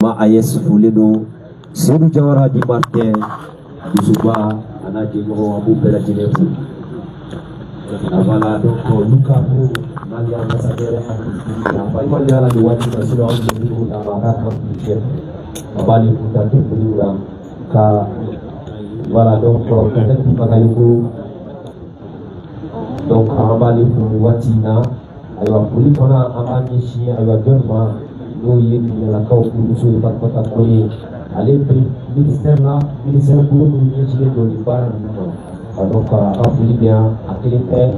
ma ayes fuleno Seydou Diawara di Martin Youssouba anaje mo abu bela jinefu voilà donc Luka Pro nali ambassadeur apa iman yala di wajib nasional untuk utamakan hak abali utatu berulang ka voilà donc peut-être qui va gagner donc abali watina aywa puli kona amani shi aywa germa no yedi la kaw ku so fa kota ko ye ale ministère là ministère pour nous yedi do di bar donc afuli bien akili pe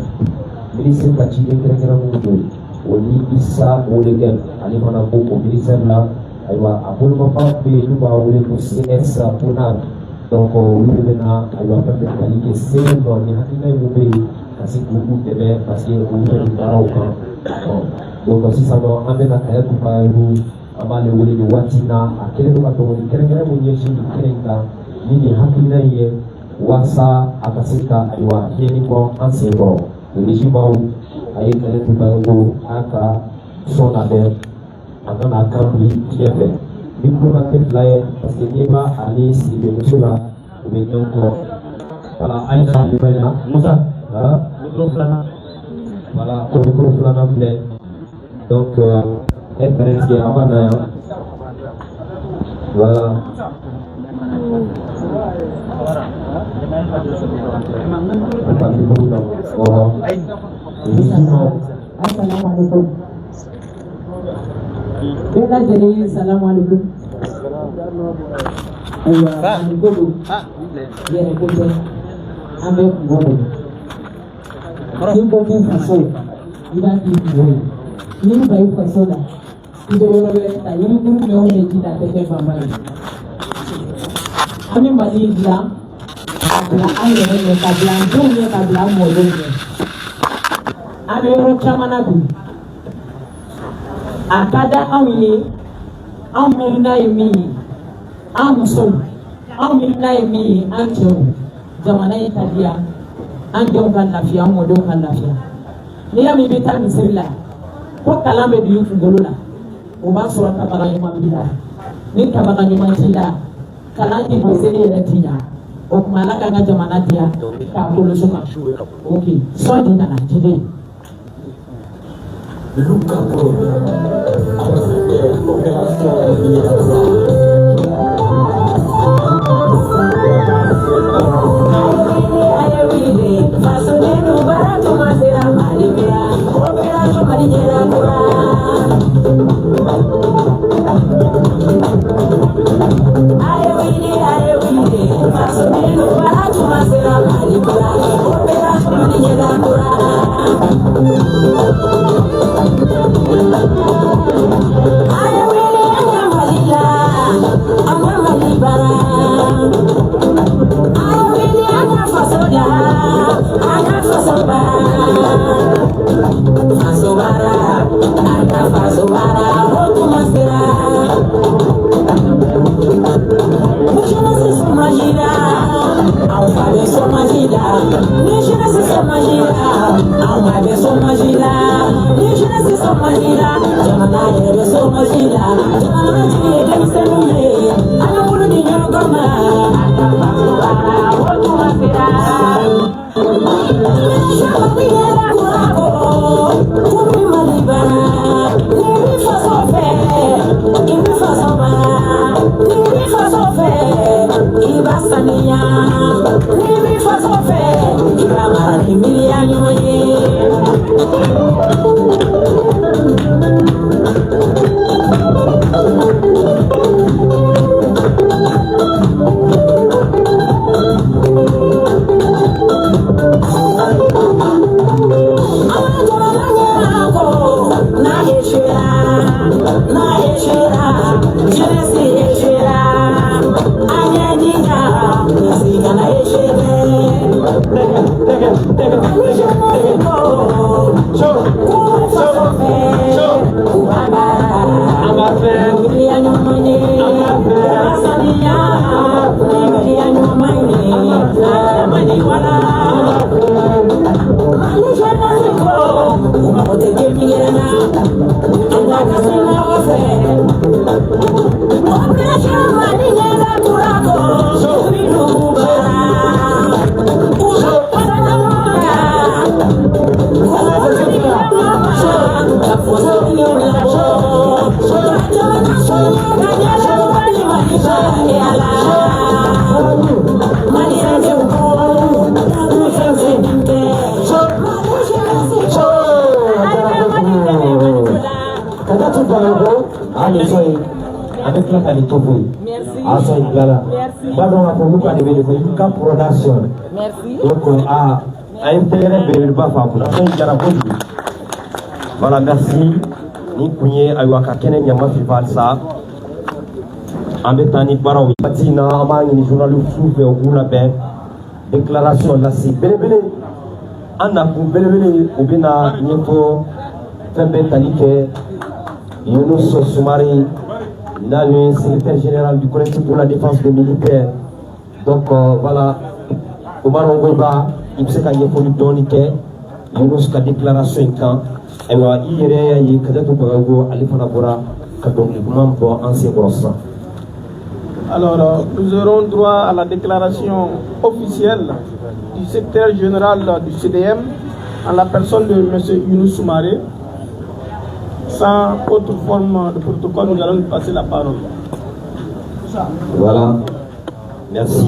ministère ka ci kere mu do woni isa wole gen ale mana ko ministère là aywa apol ma pa pe lu ba wole ko CS puna donc lu na aywa pa pe qualité c'est bon ni hakina mu be kasi kuku tebe kasi kuku barau kan donc si sama amena kaya tukaru amale wuli ni watina akele to kato ni kere mu nyeshi ni kerenga ni hakina ye wasa akasika aywa yeni ko ansebo ni jimau ayi kale tukaru aka sona de akana kambi tiebe ni kuna teflaye parce que niba ali si be musula be donc voilà aïcha libana musa micro plana voilà micro plana blé donc référence qui avant là voilà assalamualaikum bela jadi assalamualaikum aywa godo yere godo ambe godo Simple thing for soul. You don't need to worry. You buy for soda. You don't know where you do know where you are taking from money. I mean, but it's blank. I am a blank. Don't make a blank more than you. I mean, what Chamanabu. Akada Ami, Amina me, I'm so. Amina me, Anjo, Jamana Italia. Anjong kan lafia modong kan lafia ni ya mi beta misilla ko kalambe di yutu golula o ba so ka bana yuma bila ni ka bana yuma sila kalanji bo sele retinya o kuma la ka jamana dia ka ko lo soka okay so di na jide Luka Pro avec la qualité à son égal. Pardon, pour nous, quand il y a une production. Donc, à intérêt de l'Elba, voilà, merci. Ni kunye ayuaka kene nyama fipal sa ambetani barawi patina amangi ni journaliste souffle au bout la ben déclaration là c'est belebele anda ku belebele obina nyefo tembe talike Younous Soumari là le secrétaire général du collectif pour la défense des militaires donc voilà Omar Ngoba il sait qu'il faut lui donner Younous ka déclaration quand alors, nous aurons droit à la déclaration officielle du secrétaire général du CDM en la personne de M. Younous Soumari. Sans autre forme de protocole, nous allons lui passer la parole. Voilà. Merci.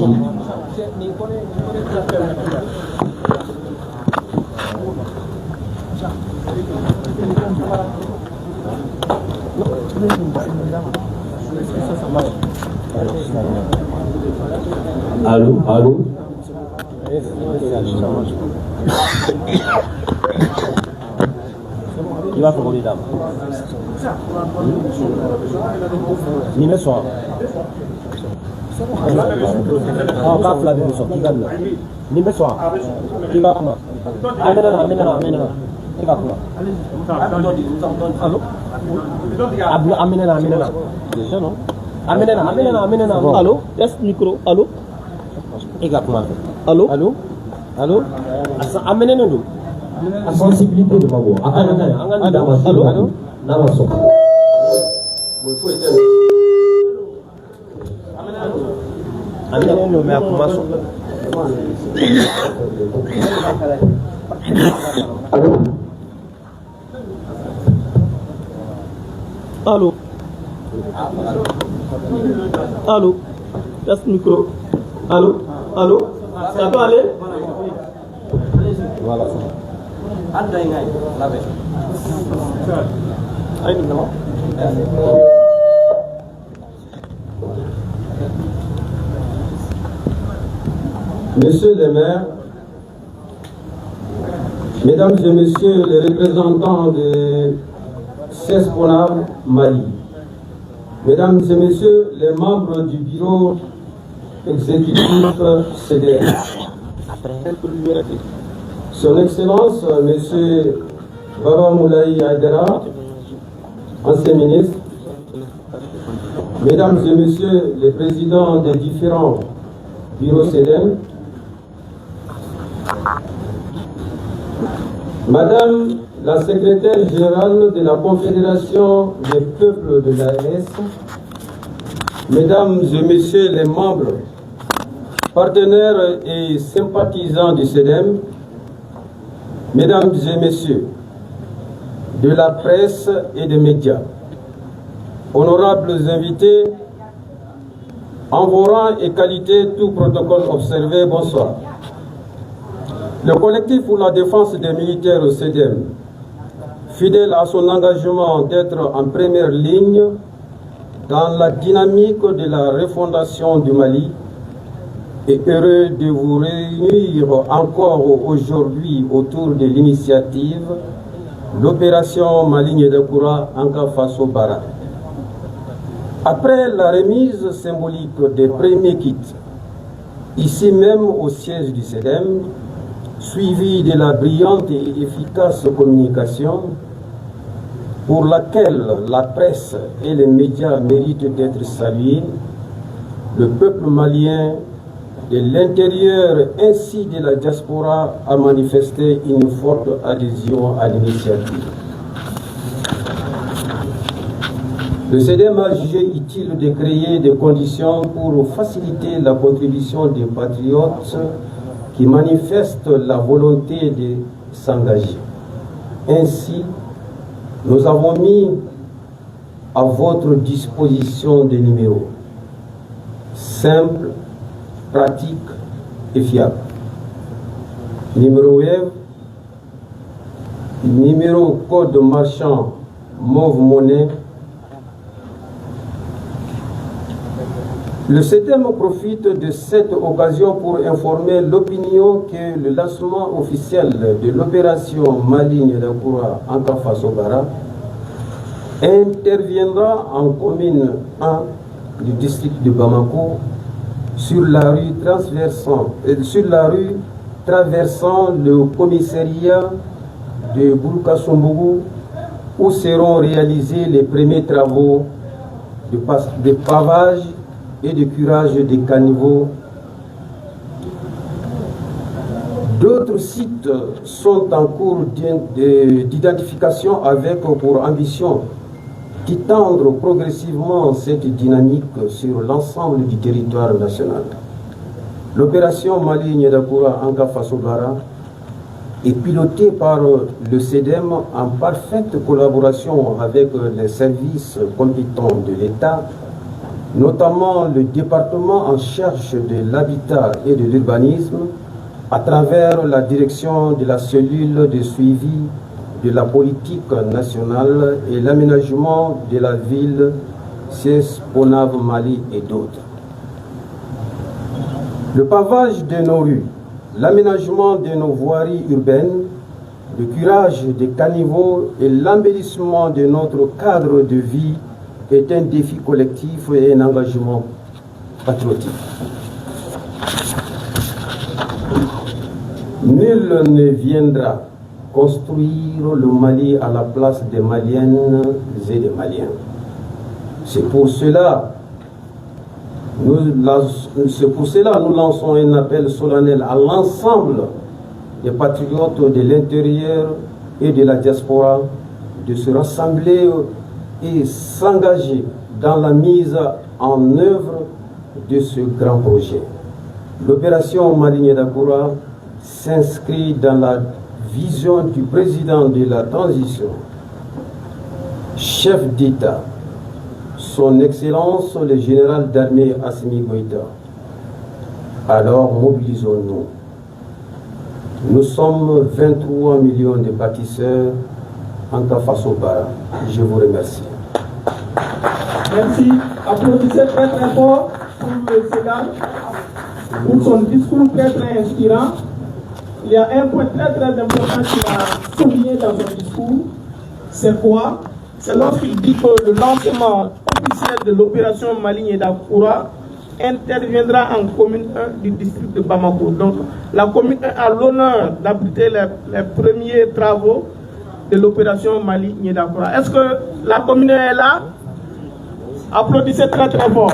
Allô, allô. Il va pour les dames. Numéro soir. Ah, pas la même chose. Qui gagne? Numéro soir. Qui va comment? Amena. Qui va comment? Allô? Amena. Déjà non? Amena. Allô? Test micro. Allô? Qui va comment? Allô? Amena nous. La sensibilité de ma voix. Allô? Namaso. Amena nous, mais à commencer. Allô? Test micro. Allô? Ça peut aller? Voilà. Monsieur le maire, mesdames et messieurs les représentants de CESPONAV Mali, mesdames et messieurs les membres du bureau exécutif CDR, Son Excellence, Monsieur Baba Moulaye Aïdara, ancien ministre, mesdames et messieurs les présidents des différents bureaux CDM, Madame la secrétaire générale de la Confédération des peuples de l'AES, Mesdames et Messieurs les membres, partenaires et sympathisants du CEDEM, Mesdames et Messieurs de la presse et des médias, honorables invités, en vos rangs et qualités, tout protocole observé, bonsoir. Le collectif pour la défense des militaires au CEDEM, fidèle à son engagement d'être en première ligne dans la dynamique de la refondation du Mali, est heureux de vous réunir encore aujourd'hui autour de l'initiative l'opération Maligne de Koura Anka Faso Bara. Après la remise symbolique des premiers kits, ici même au siège du CEDEM, suivi de la brillante et efficace communication pour laquelle la presse et les médias méritent d'être salués, le peuple malien de l'intérieur ainsi de la diaspora a manifesté une forte adhésion à l'initiative. Le CDM a jugé utile de créer des conditions pour faciliter la contribution des patriotes qui manifestent la volonté de s'engager. Ainsi, nous avons mis à votre disposition des numéros simples, pratiques et fiables. Numéro web, numéro code marchand Mauve Monnaie. Le CDM profite de cette occasion pour informer l'opinion que le lancement officiel de l'opération Maligne d'Akoura en Kafasobara interviendra en commune 1 du district de Bamako sur la rue traversant le commissariat de Boulkasombougou où seront réalisés les premiers travaux de pavage et de curage des caniveaux. D'autres sites sont en cours d'identification avec pour ambition d'étendre progressivement cette dynamique sur l'ensemble du territoire national. L'opération Maligne d'Akoura en Kafasobara est pilotée par le CDM en parfaite collaboration avec les services compétents de l'État, notamment le département en charge de l'habitat et de l'urbanisme, à travers la direction de la cellule de suivi de la politique nationale et l'aménagement de la ville, CES-PONAV Mali et d'autres. Le pavage de nos rues, l'aménagement de nos voiries urbaines, le curage des caniveaux et l'embellissement de notre cadre de vie est un défi collectif et un engagement patriotique. Nul ne viendra construire le Mali à la place des Maliennes et des Maliens. C'est pour cela nous lançons un appel solennel à l'ensemble des patriotes de l'intérieur et de la diaspora de se rassembler et s'engager dans la mise en œuvre de ce grand projet. L'opération Maligne d'Akoura s'inscrit dans la vision du président de la transition, chef d'État, son Excellence le général d'armée Assimi Goïta. Alors mobilisons-nous. Nous sommes 23 millions de bâtisseurs en Kafasobara. Je vous remercie. Merci. Applaudissez très très fort pour le Sénat, pour son discours très très inspirant. Il y a un point très très important qu'il a souligné dans son discours. C'est quoi? C'est lorsqu'il dit que le lancement officiel de l'opération Maligne d'Akoura interviendra en commune 1 du district de Bamako. Donc la commune 1 a l'honneur d'abriter les premiers travaux de l'opération Maligne d'Akoura. Est-ce que la commune est là? Applaudissez très très fort.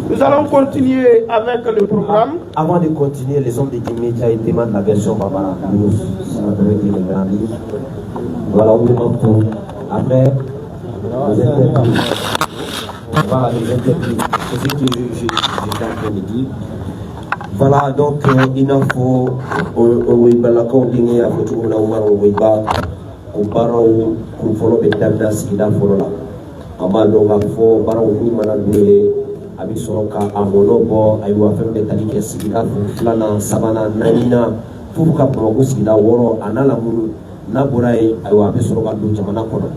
Nous allons continuer avec le programme. Avant de continuer, les hommes de Guinée et demandent la version Barbara News. Voilà, on demande tout. Après, les interprètes. Voilà, les interprètes. C'est ce que j'étais en train de dire. Voilà, donc il en faut la coordonner avec tout le monde. Comparons au follow de Danda Sida Forola. Amalo Gafo, Barao Nimana Dule, Abisoroka, Amonobo, Ayuafem Betalike Sida, Flana, Savana, Nanina, Fuka Progo Sida, Woro, Analamuru, Naburai, Ayuafesoroka, Jamanakono,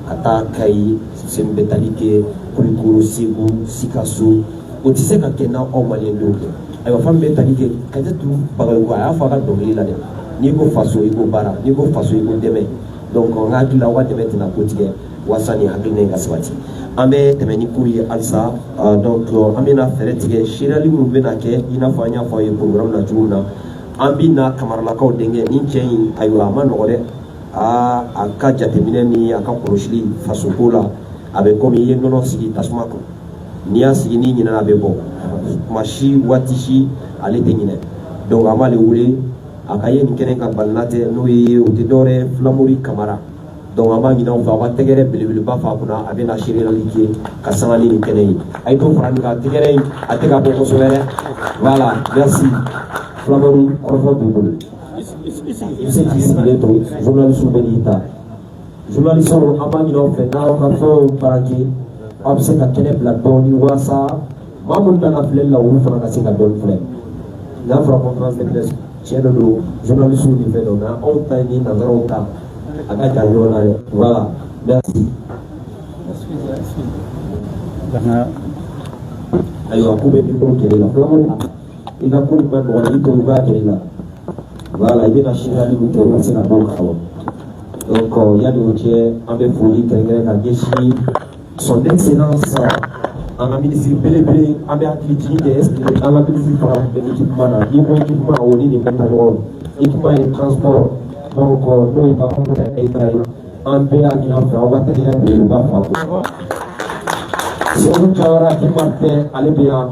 Kata Kai, Sembetalike, Kurikuru, Sigu, Sikasu, Utiseka Kena, Omalien Duke. Ayuafem Betalike, Kajetu, Bagua, Afaka Domila, Nigo Faso, Igo Bara, Nigo Faso, Igo Deme. Donc on a dit la voix de maintenant quotidien wasani hakine ngaswati ambe temeni kuyi alsa donc amina feretige shirali mubena ke inafanya fa programme na juna ambina kamarla ka denge ni chen aywa manore akaja temineni akakurushili fasukula abe komi yenono sigi tasmako niya sigi ni nyina abebo mashi watishi aletengine donc amale wule akaye ni kenen ka balnate no yi udidore flamuri kamara donc an b'a ɲini aw fɛ aw ka tɛgɛrɛ belebeleba fa kunna a bɛna générali kɛ ka sanga ni nin kɛnɛ ye a ye to fara nin kan tɛgɛrɛ in a tɛ ka bɔ kosɛbɛ dɛ voilà merci Flamori kɔrɔfɔ b'i bolo i bɛ se k'i sigilen to journaliste bɛ n'i ta journaliste an b'a ɲini aw fɛ n'aw ka fɛnw baara kɛ aw bɛ se ka kɛnɛ bila dɔɔni walasa maa minnu nana filɛli la olu fana ka se ka dɔɔni filɛ n'a fɔra conférence de presse tiɲɛ de don journaliste ni fɛn dɔ nka anw ta ye ni nanzaraw ta a ka jan ɲɔgɔn na dɛ voilà merci. ayiwa ko bɛ micro kɛlɛ la Flamori i ka ko nin ma nɔgɔn i to i b'a kɛlɛ la voilà i bɛna signali min kɛ o bɛ se ka dɔw kalan donc yanni o cɛ an bɛ foli kɛrɛnkɛrɛn ka ɲɛsin son excellence an ka ministre belebele an bɛ hakili jigin kɛ est ce que an ka ministre fana bɛ équipement na ni ko équipement o ni nin bɛ taa ɲɔgɔn équipement ye transport donc n'o ye bagan ka état ye an bɛɛ y'a ɲini an fɛ aw ka tɛgɛ belebeleba fa ko Segu Jawara Di Martin ale bɛ yan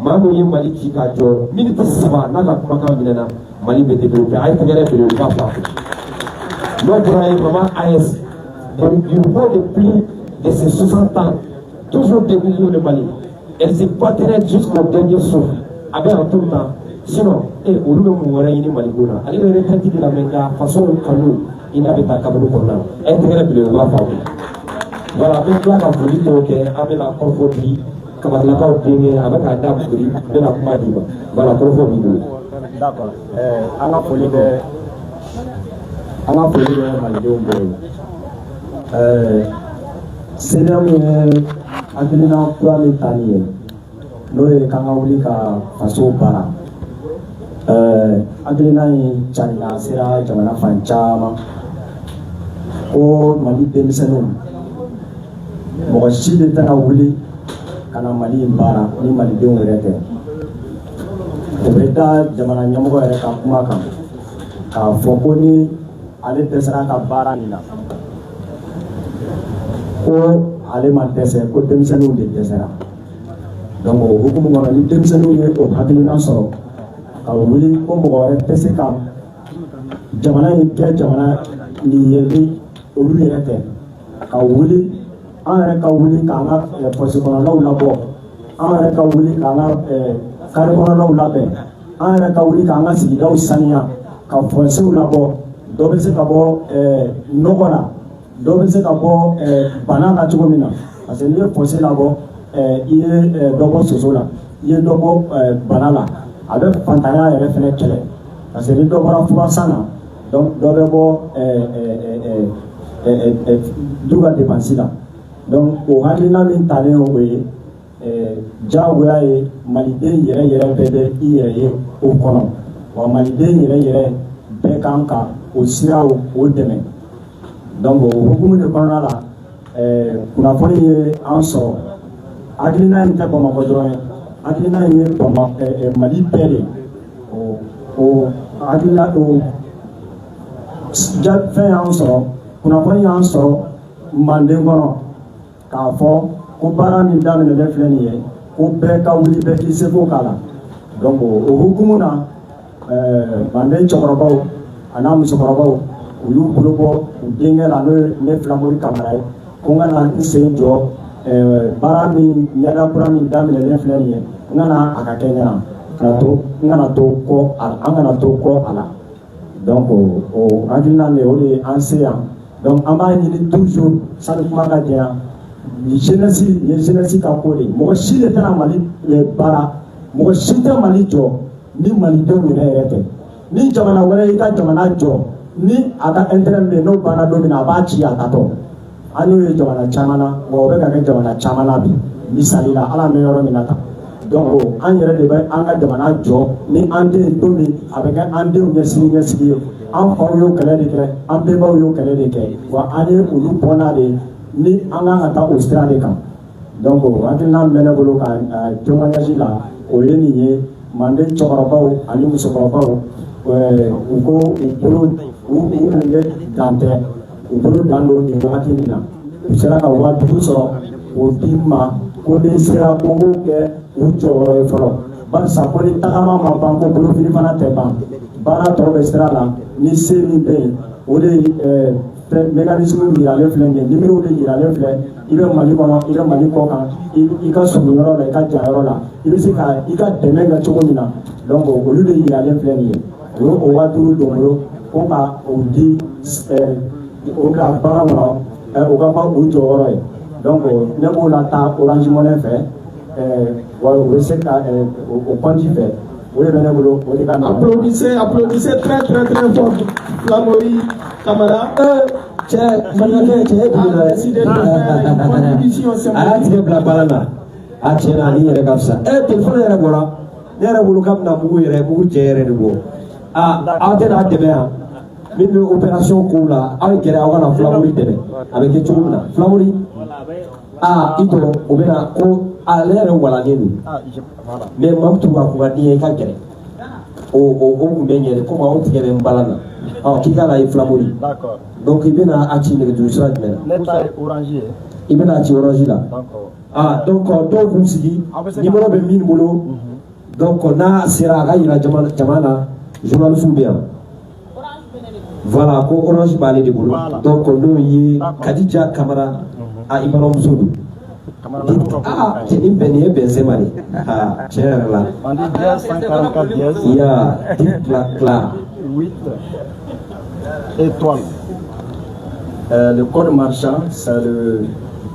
maa min ye Mali ci ka jɔ miniti 3 n'a ka kumakan minɛna Mali bɛ développé a ye tɛgɛrɛ belebeleba fa ko n'o bɔra ye maman AS du haut de plus de ses 60 ans toujours dégoûtée le Mali. Elle se battrait jusqu'au dernier souffle. Avec en tout temps. Sinon, au lieu de mourir, il est Maligona. Elle est retraitée de la Menga, façon Kanou, il n'avait pas Kabou Kona. Elle était le roi Fabou. Voilà, avec la folie, avec la confortie, comme la part de avec la dame de la Madiba. Voilà, confortie. D'accord. On a folie de Maligona. CEDEAO ye hakilina kura min tali ye n'o ye k'an ka wuli ka faso baara hakilina in carila sera jamana fan caman ko Mali denmisɛnninw mɔgɔ si de tɛna wuli ka na Mali in baara ni malidenw yɛrɛ tɛ o bɛ da jamana ɲɛmɔgɔ yɛrɛ ka kuma kan k'a fɔ ko ni ale dɛsɛra ka baara nin na ko ale ma dɛsɛ ko denmisɛnninw de dɛsɛra donc o hukumu kɔnɔ ni denmisɛnninw ye o hakilina sɔrɔ ka wuli ko mɔgɔ wɛrɛ tɛ se ka jamana in kɛ jamana nin ye ni olu yɛrɛ tɛ ka wuli an yɛrɛ ka wuli k'an ka pɔsi kɔnɔnaw labɔ an yɛrɛ ka wuli k'an ka kari kɔnɔnaw labɛn an yɛrɛ ka wuli k'an ka sigidaw saniya ka pɔsiw labɔ dɔ bɛ se ka bɔ nɔgɔ la dɔ bɛ se ka bɔ bana la cogo min na parce que n'i ye pɔsi labɔ i ye dɔ bɔ soso la i ye dɔ bɔ bana la a bɛ fantanya yɛrɛ fɛnɛ kɛlɛ parce que ni dɔ bɔra furasan na donc dɔ bɛ bɔ du ka dépense la donc o hakilina min talen o ye diyagoya ye maliden yɛrɛ yɛrɛ bɛɛ bɛ i yɛrɛ ye o kɔnɔ wa maliden yɛrɛ yɛrɛ bɛɛ kan ka o siraw o dɛmɛ donc o hukumu de kɔnɔna la kunnafoni ye an sɔrɔ hakilina in tɛ Bamakɔ dɔrɔn ye hakilina in ye Mali bɛɛ de o hakilina o fɛn y'an sɔrɔ kunnafoni y'an sɔrɔ Manden kɔnɔ k'a fɔ ko baara min daminɛlen filɛ nin ye ko bɛɛ ka wuli bɛɛ k'i seko k'a la donc o hukumu na Manden cɛkɔrɔbaw a n'a musokɔrɔbaw u y'u bolo bɔ u denkɛ la n'o ye ne Filamori Kamara ye ko n kana n sen jɔ baara min ɲɛda kura min daminɛlen filɛ nin ye n kana a ka kɛ ɲɛna n kana to kɔ an kana to kɔ a la donc o hakilina de o de ye an se yan donc an b'a ɲini toujours sani kuma ka jɛya jeunesse ye jeunesse ka ko de mɔgɔ si de tɛna Mali baara mɔgɔ si tɛ Mali jɔ ni malidenw yɛrɛ tɛ ni jamana wɛrɛ y'i ka jamana jɔ ni a ka intérêt min bɛ yen n'o banna don min na a b'a ci a tatɔ an y'o ye jamana caman na wa o bɛ ka kɛ jamana caman na bi misali la ala bɛ yɔrɔ min na tan donc an yɛrɛ de bɛ an ka jamana jɔ ni an den don min a bɛ kɛ an denw ɲɛsigi ye an faw y'o kɛlɛ de kɛ an bɛnbaw y'o kɛlɛ de kɛ wa an ye olu bɔnna de ni an kan ka taa o sira de kan donc hakilina min bɛ ne bolo ka témoignage la o ye nin ye Manden cɛkɔrɔbaw ani musokɔrɔbaw u ko u bolo u bɛ dan tɛ u bolo dan don nin wagati min na u sera ka 5000 sɔrɔ o di ma ko ni sera ko n k'o kɛ u jɔyɔrɔ ye fɔlɔ barisa ko ni tagama ma ban ko bolofili fana tɛ ban baara tɔ bɛ sira la ni se min bɛ yen o de ye mécanisme yiralen filɛ nin ye numéro de yiralen filɛ i bɛ Mali kɔnɔ i bɛ Mali kɔ kan i ka surun yɔrɔ la i ka jan yɔrɔ la i bɛ se ka i ka dɛmɛ kɛ cogo min na donc olu de yiralen filɛ nin ye o ye o 5000 don bolo ko ka o di o ka bagan kɔnɔ o ka ban o jɔyɔrɔ ye donc ne b'o la taa Orange Money fɛ wa o bɛ se ka o compte fɛ o de bɛ ne bolo o de ka na. Applaudissez très très très fort Flamori Camara. Cɛ malikɛ cɛ e dugu la dɛ a y'a tigɛ bila baara la a tiɲɛna ani yɛrɛ ka fisa telefɔni yɛrɛ bɔra ne yɛrɛ bolo k'a bɛna mugu cɛ yɛrɛ de bɔ aw tɛ n'a dɛmɛ yan min bɛ opération kow la aw ye gɛrɛ aw ka na Flamori dɛmɛ a bɛ kɛ cogo min na Flamori i tɔgɔ o bɛ na ko ale yɛrɛ walanen don mais Mamutu ka kun ka di ye i ka gɛrɛ o kun bɛ ɲɛ de komi aw tigɛ bɛ n bala na k'i ka na ye Flamori donc i bɛna a ci nɛgɛjuru sira jumɛn na ne ta ye Orange ye i bɛna a ci Orange la donc dɔw b'u sigi numéro bɛ min bolo donc n'a sera a ka yira jama na journaliste bɛ yan voilà ko Orange b'ale de bolo donc n'o ye Kadija Kamara i balimamuso don cɛ nin bɛn nin ye Benzema de tiɲɛ yɛrɛ la il y a 8 étoiles. Le code marchand, c'est le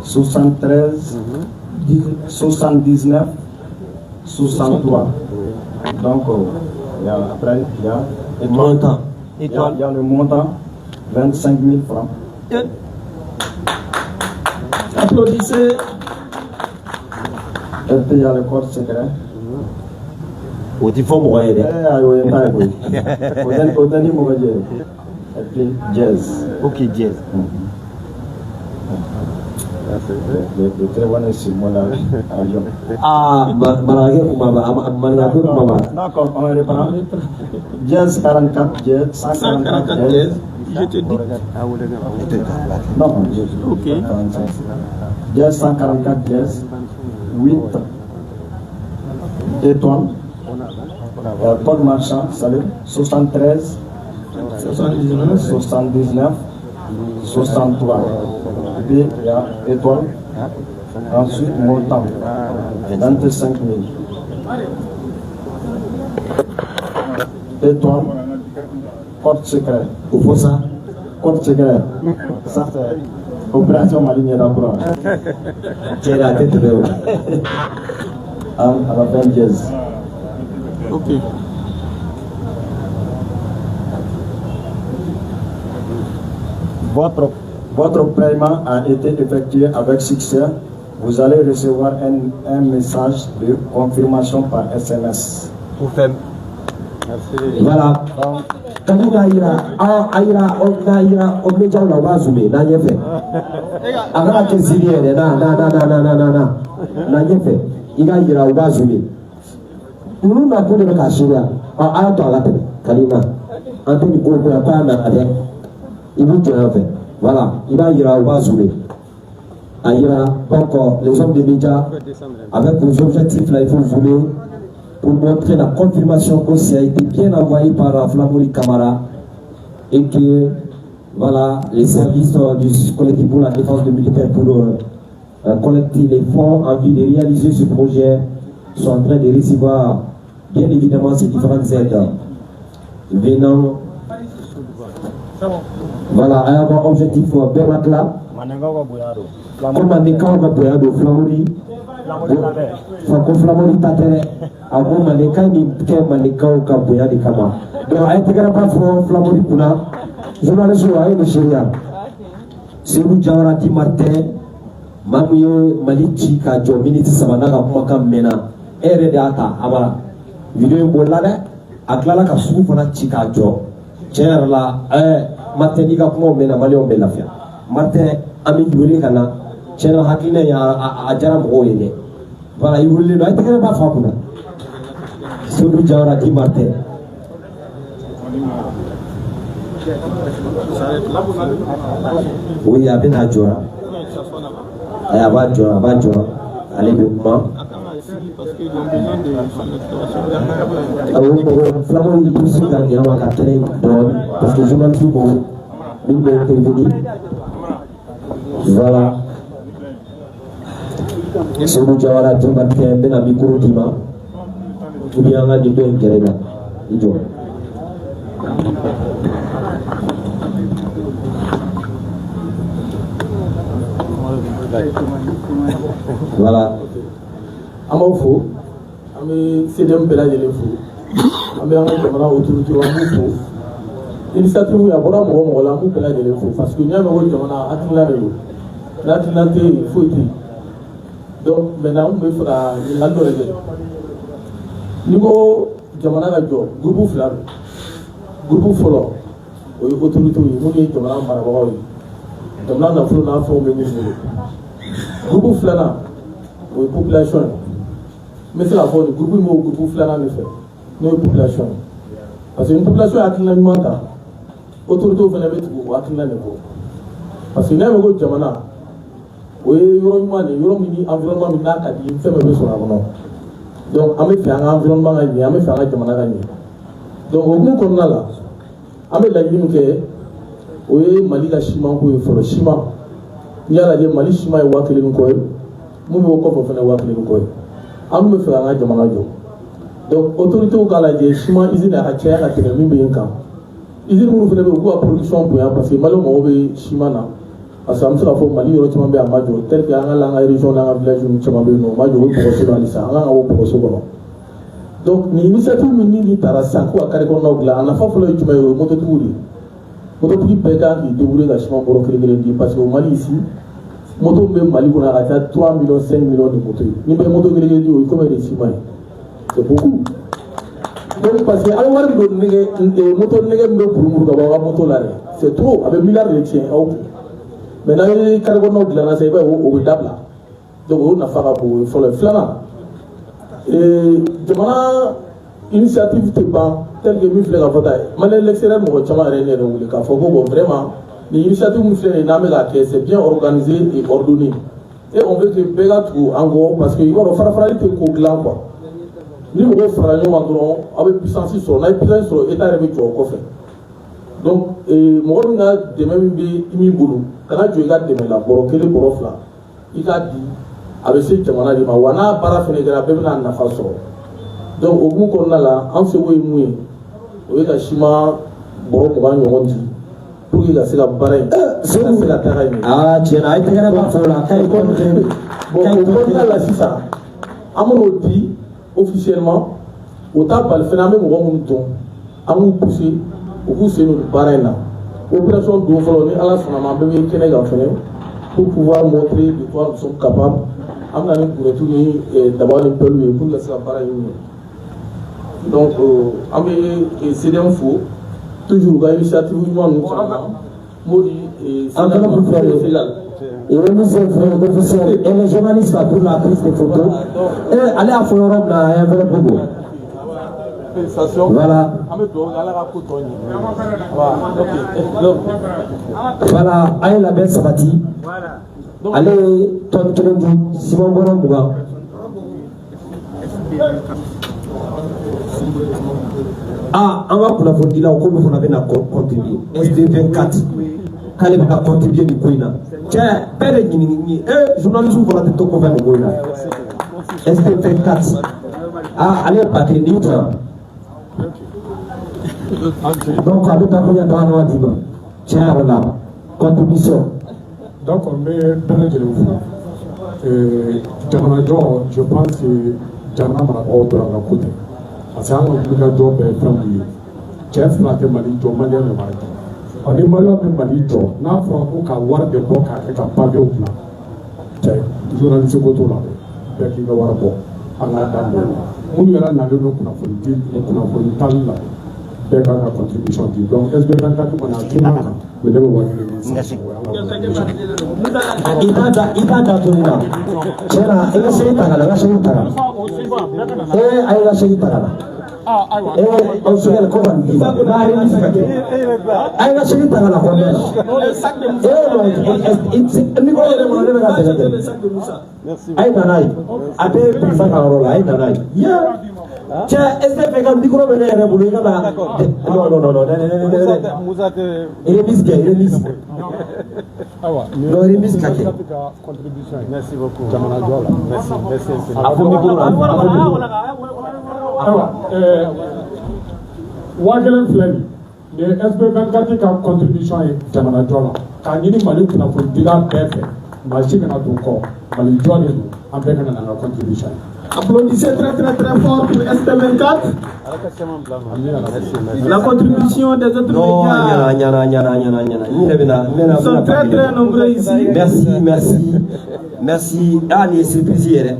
73 79 63. Donc, après, il y a le montant. Il y a le montant, 25 000 francs. Applaudissez. Et puis, il y a le code secret. O ti fɔ mɔgɔ ye dɛ. O ye ta ye koyi. O tɛ ni mɔgɔ jɛ. Et puis, jazz. Ok, jazz. Le téléphone est sur moi là. Marakɛ kumaba. D'accord, on reprend. Jazz 44, jazz 144 jazz. Je te dis. Non, ok. Jazz 144 jazz. 8 étoiles. Code marchand, salut. 73 79 63. Puis il y a étoile. Ensuite, montant. 25 000. Étoile. Code secret. O fɔ sa. Code secret. Ça, c'est opération Maligne d'abord. Cɛ a tɛ tɛmɛ o. À la fin, jazz. Ok. Votre paiement a été effectué avec succès. Vous allez recevoir un message de confirmation par SMS. Pour faire. Voilà. Kami n'a yira o médiaw la o b'a zoomé n'a ɲɛfɛ. A kana kɛ ziiri ye dɛ na ɲɛfɛ i ka yira o b'a zoomé. Ninnu na kun de bɛ k'a seereya a y'a to a la tɛmɛ Kalima an tɛ nin ko bonya k'a nana dɛ i b'u jɔ yan fɛ voilà i b'a yira o b'a zoomé a yira donc les hommes de médias avec vos objectifs là il faut zoomer pour montrer la confirmation que ça a été bien envoyé par Flamori Camara et que voilà les services du collectif pour la défense de militaires pour collecter les fonds en vue de réaliser ce projet sont en train de recevoir bien évidemment ces différentes aides venant voilà un objectif Bermatla comme on est quand on va boire de Flamori ko Flamori tatɛ a ko Malika ni kɛ Malikaw ka bonya de kama donc a ye tɛgɛrɛ ba fɔ Flamori kunna journaliste a ye nin seereya Seydou Jawara di Martin maa min ye Mali ci ka jɔ miniti 3 n'a ka kumakan mɛnna e yɛrɛ de y'a ta a bara video in bolila dɛ a tilala ka sugu fana ci k'a jɔ tiɲɛ yɛrɛ la Martin n'i ka kumaw mɛnna maliyɛnw bɛ lafiya Martin an bɛ wele ka na tiɲɛ na hakilina ye a diyara mɔgɔw ye dɛ voilà i wililen don a ye tɛgɛrɛ ba fa kunna Seydou Jawara di Martin oui a bɛna jɔra a b'a jɔra ale bɛ kuma Flamori i bɛ se ka yɛlɛma ka tɛrɛ dɔɔnin parce que journaliste mɔgɔw il va intervenir. Voilà. Sunu Jawara Jumbat Kembe na Mikuru Dima. Kubianga di Doi Gereda. Ijo. Voilà. Amaufu, ami CDM bela jele fu. Ami anga jamana autorité wa mufu. Initiative ya bora mo la mu bela jele fu parce que nyame wo jamana atila de lo. Atila te foti. Donc maintenant on me fera l'ando rege. Niveau jamana ga jo groupe flar. Groupe folo. O autorité yi mo ni jamana mara ba yi. Jamana na fu na fo me ni. Groupe flana o population. Mais c'est la fois, le groupe flanant ne fait. Nos populations. Parce qu'une population a une alimentaire. Autorité venait mettre au Akina Nebo. Parce que nous avons dit Jamana. Oui, il y a un environnement qui n'a pas dit, il fait même sur la main. Donc, on a fait un environnement, on a fait un Jamana gagné. Donc, au bout qu'on a là, on a dit que oui, Mali la Chima, il faut le Chima. Il y a la Mali Chima et Wakili Nkoy. Nous avons encore fait un Wakili Nkoy. Am me fait un jamana jo. Donc autorité au Canada, chima usine à Tchèque à Télémi Bienka. Usine nous fait beaucoup à production pour parce que malo mauvais chima na. Parce que am se la fois Mali relativement bien à Majo. Tel que anga la région dans un village où chama bien no Majo pour se dans ça. Anga au pour se bon. Donc ni initiative ni tarasa ko akare ko no gla na fa folo chuma yo moto touri. Moto touri peka qui déboulé la chima pour créer des parce que au Mali ici moto même Mali qu'on a 3 millions 5 millions de motos. Ni ben moto grégué du comme des ciment. C'est beaucoup. Donc parce que alors on moto négé me pour mouga moto là. C'est trop avec milliards de tiens. Maintenant les carbone de la c'est pas au double. Donc on a fait pour faut le flana. Et demanda initiative te ban tel que mi flé la voter. Mané l'extérieur mo chama rené donc le ka faut vraiment l'initiative c'est bien organisé et ordonné. Et on veut que Bégat en gros, parce qu'il va faire fragilité au gland quoi. Nous devons faire un endroit avec puissance sur la puissance sur l'état de vie au coffre. Donc, moi on a des mêmes boulot. Quand tu regardes des là, pour que le prof là, il a dit avec ces jamana de Mawana, parafénégra, bébé na façon. Donc, au bout qu'on a là, en ce way mouillé, au lieu d'achima, bon, on va nous dire. Pour qu'il a la barre, c'est la terre. Ah, tiens, il y a un peu la on dit officiellement, au temps par le phénomène où on tombe, à nous pousser, au bout c'est notre barre. Opération d'ouvrir à la fin, pour pouvoir montrer de quoi nous sommes capables. On a pour retourner d'abord un peu pour laisser la barre. Donc, c'est un faux. Toujours l'initiative nous Modi et et les journalistes pour la prise de photos. Et allez à Forum là, un vrai bobo. Voilà. Voilà, allez la belle Sabati. Allez, Tom Simon Boron Bouba. Ah, on va pour la faute, il a encore contribué. SD24. Quand il va contribuer du Kouina. Tiens, père et journaliste, vous allez tout faire le Kouina. SD24. Ah, allez, pas de neutre. Donc, à l'autre, il y a un an à dire. Tiens, voilà. Contribution. Donc, on met plein de vous. Je pense que Jana m'a ordre à la côté. Parce que on a un job family. Chef n'a que Mali, Mali ne m'a dit. On est malheureux de Mali, n'a pas qu'à voir des bocs avec un pavé au plan. Tiens, journaliste au tour là. Avec qui va voir bon. À la dame. On y a un avion qu'on a fait une talle là. Avec la contribution. Donc, est-ce que dans le cas où on a tout le monde, mais de voir Merci. Ita datunina. Cera, ela sei tagala, ela sei tagala. Aí ela sei tagala. On se met comment dire. Aí ela sei tagala quoi. Merci. Aí danai. Até pisa ka rola, aí danai. Yeah. Tiens, est-ce que quelqu'un micro me lève pour lui? Non, il est bisqué, il est bisqué. Non, il est bisqué. Merci beaucoup. Merci. Wagelen filɛ nin ye SB24 ka contribution ye jamana jɔ la k'a ɲini Mali kunnafonidila bɛɛ fɛ maa si kana don kɔ Mali jɔ de don an bɛɛ kana n'an ka contribution ye. Applaudissez très fort pour SB24. La contribution des autres médias. Ils sont très nombreux ici. Merci. Ah, les surprises.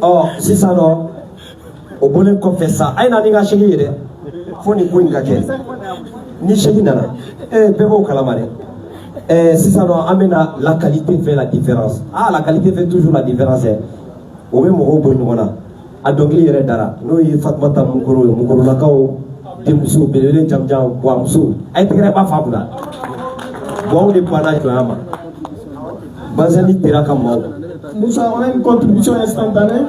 Oh, si ça non, au bonheur qu'on fait ça. Aïe, n'a pas chéri. Faut ni point gagner. Ni chéri nana. Pévo calamare. Si ça non, amena la qualité fait la différence. Ah, la qualité fait toujours la différence. O bɛ mɔgɔw bɔ ɲɔgɔn na a dɔnkili yɛrɛ dara n'o ye Fatumata Mukorolakaw denmuso belebele jamujan buwamuso a ye tɛgɛrɛ ba fa kunna buwaw de banna jɔnya ma bazɛni tera ka maaw. Moussa, on a une contribution instantanée.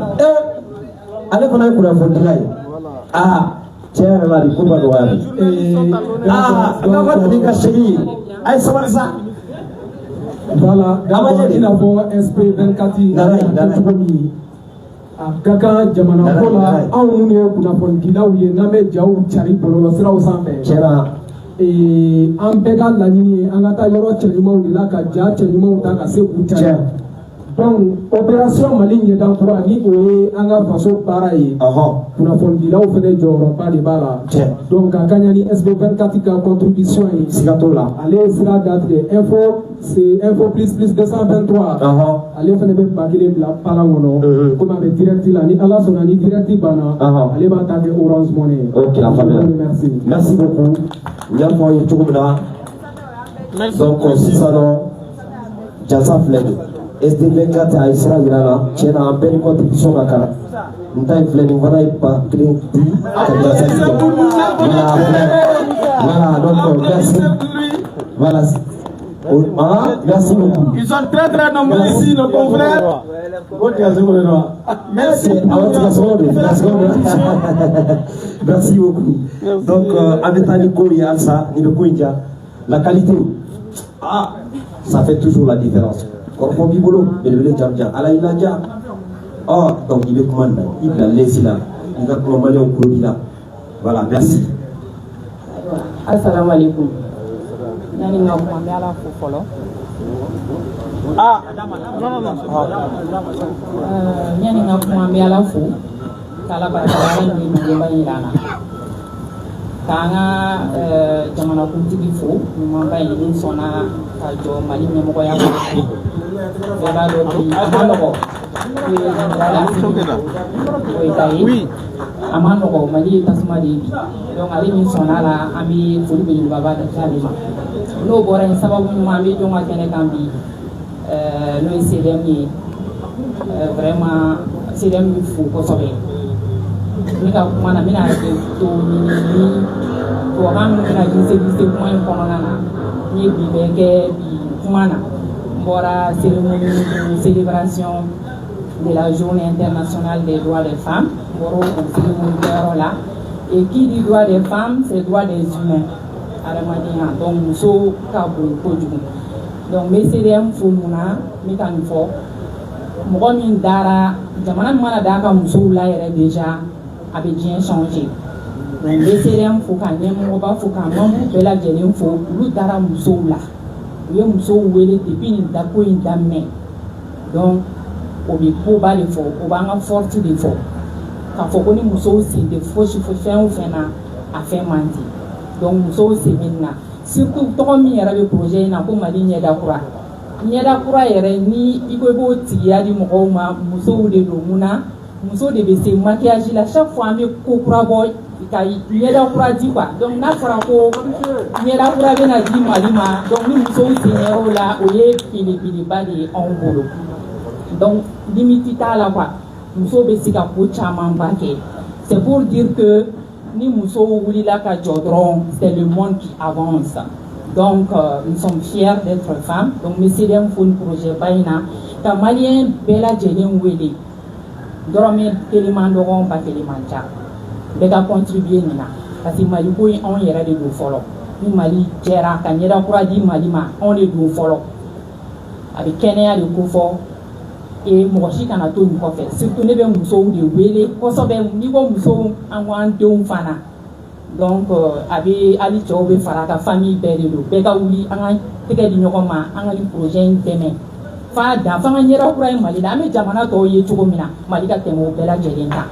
Ale fana ye kunnafonidila ye tiɲɛ yɛrɛ la nin ko ma nɔgɔya bi an ka tɛmɛ ka segin a ye sabali sa. Voilà, d'abord il a fait SP24 na cogo min a ka kan jamana ko la anw ye kunnafonidilaw ye n'an bɛ jaw cari bɔlɔlɔsiraw sanfɛ an bɛɛ ka laɲini ye an ka taa yɔrɔ cɛɲumanw de la ka ja cɛɲumanw ta ka se k'u cari donc opération Mali ɲɛdan kura ni o ye an ka faso baara ye kunnafonidilaw fɛnɛ jɔyɔrɔba de b'a la donc a ka ɲa ni SB24 ka contribution ye siga t'o la ale sira datigɛ c'est info plus 223 ale fɛnɛ bɛ ba kelen bila palan kɔnɔ komi a bɛ direct la ni ala sɔnna ni direct banna ale b'a ta kɛ Orange Money. Ok, merci beaucoup. N y'a fɔ ye cogo min na donc sisan nɔ jasa filɛ nin SB24 a ye sira yira la tiɲɛ na an bɛɛ ni contribution ka kan n ta in filɛ nin fana ye ba kelen di ka jasa tigɛ voilà donc merci voilà. Merci beaucoup. Ils sont très nombreux ici, nos confrères. Merci. Merci beaucoup. Donc, Abetaniko et Alsa, la qualité, ça fait toujours la différence. Comme Bibolo, le Djamdja, Alaïnadia. Donc il est commandant, il a laissé là, il a commandé au produit là. Voilà, merci. Assalamu alaikum. Yani nga kuma me ala fo folo yani nga kuma me ala fo kala ba kala ni mo ba yirana kanga jamana kuntigi fo mo ba yin sona ka jo Mali ne mo ko ya ko ba do bi amano oui amano ko Mali tasuma de bi donc ali min sona la ami fulu be baba da kalima no bora en sababu nyuma mi jonga kene kambi no CDM ni vraiment CDM mi fu ko sobe ni ka kuma na mina to ni to han na ji service kuma en kono na ni bi beke bi kuma na bora célébration de la journée internationale des droits des femmes boro célébration là et qui dit droits des femmes c'est droits des humains. Donc muso ka bon kojugu donc me CDM fo muna mi kan fo mɔgɔ min dara jamana mana da ka muso la yɛrɛ déjà a bɛ diɲɛ changer donc me CDM fo ka ɲɛmɔgɔba fo ka membre bɛɛ lajɛlen fo olu dara musow la u ye musow wele depuis nin dako in daminɛ donc o bɛ koba de fɔ o b'an ka force de fɔ k'a fɔ ko ni musow sen tɛ fosi fo fɛn o fɛn na a fɛn man di. Donc musow seminna surtout tɔgɔ min yɛrɛ bɛ projet in na ko Mali ɲɛda kura yɛrɛ ni i ko i b'o tigiya di mɔgɔw ma musow de don mun na muso de bɛ se maquillage la chaque fois an bɛ ko kura bɔ ka ɲɛda kura di quoi donc n'a fɔra ko ɲɛda kura bɛna di Mali ma donc ni musow senyɛrɛ o la o ye belebeleba de ye anw bolo donc limite t'a la quoi muso bɛ se ka ko camanba kɛ c'est pour dire que ni muso wulila ka jɔ dɔrɔn c'est le monde qui avance donc nous sommes fiers d'être femmes donc me CDM fo ni projet ba in na ka maliyɛn bɛɛ lajɛlen wele dɔrɔmɛ kelen man dɔgɔ ba kelen man ca bɛɛ ka contribuer nin na parce que Mali ko in anw yɛrɛ de don fɔlɔ ni Mali jɛra ka ɲɛda kura di Mali ma anw de don fɔlɔ a bɛ kɛnɛya de ko fɔ mɔgɔ si kana to nin kɔfɛ surtout ne bɛ musow de wele kosɛbɛ n'i ko musow an ko an denw fana donc a bɛ hali cɛw bɛ fara a ka famille bɛɛ de don bɛɛ ka wuli an ka tɛgɛ di ɲɔgɔn ma an ka nin projet in dɛmɛ f'a dan f'an ka ɲɛda kura ye Mali la an bɛ jamana tɔw ye cogo min na Mali ka tɛmɛ o bɛɛ lajɛlen kan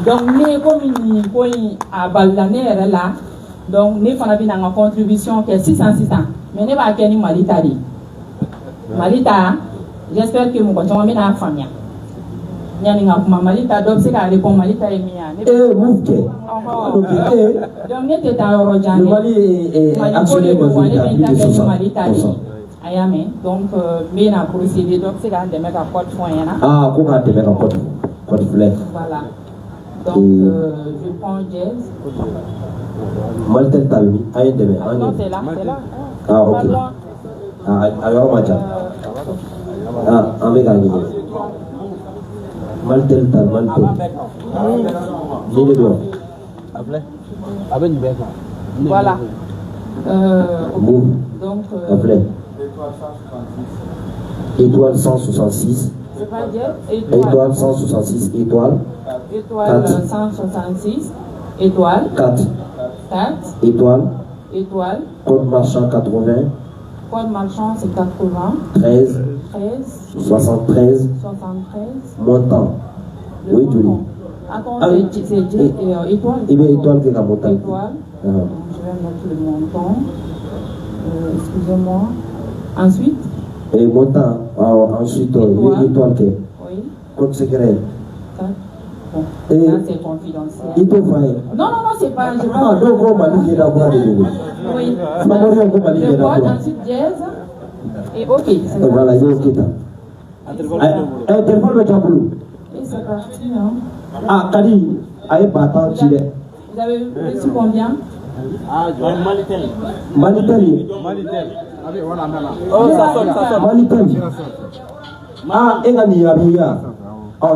donc ne komi nin ko in a balila ne yɛrɛ la donc ne fana bɛ na n ka contribution kɛ sisan mais ne b'a kɛ ni Mali ta de ye Mali ta j'espère que mɔgɔ caman bɛna faamuya yani n ka kuma Mali ta dɔ bɛ se k'a répondre Mali ta ye min ye mun kɛ donc ne tɛ taa yɔrɔ jan dɛ Mali ko de don wa ne bɛ n ta kɛ ni Mali ta de ye a y'a mɛn donc n bɛ na procéder dɔ bɛ se k'an dɛmɛ ka code fɔ n ɲɛna ko k'a dɛmɛ ka code filɛ voilà donc je prends Jazz Mali tɛ ta bi a ye dɛmɛ non c'est là ok a yɔrɔ ma ca an bɛ k'a ɲini Mali tɛ ta Mali tɛ ni de don a bɛ nin bɛɛ kan voilà donc étoile 166 étoile 166 étoile 166 étoile 4 étoile code marchand 80 code marchand c'est 80 13 73 montant oui Julie attends c'est étoile il y a étoile qui est la montant étoile je vais mettre le montant excusez-moi ensuite et montant ensuite étoile qui oui code secret bon là c'est confidentiel il faut faire non c'est pas je donc on m'a dit d'avoir des oui le code ensuite Jazz et ok voilà il est ok téléphone de Jamboulou et c'est parti hein Kali aye batan ci de vous avez reçu combien Malitari ega ni yabiya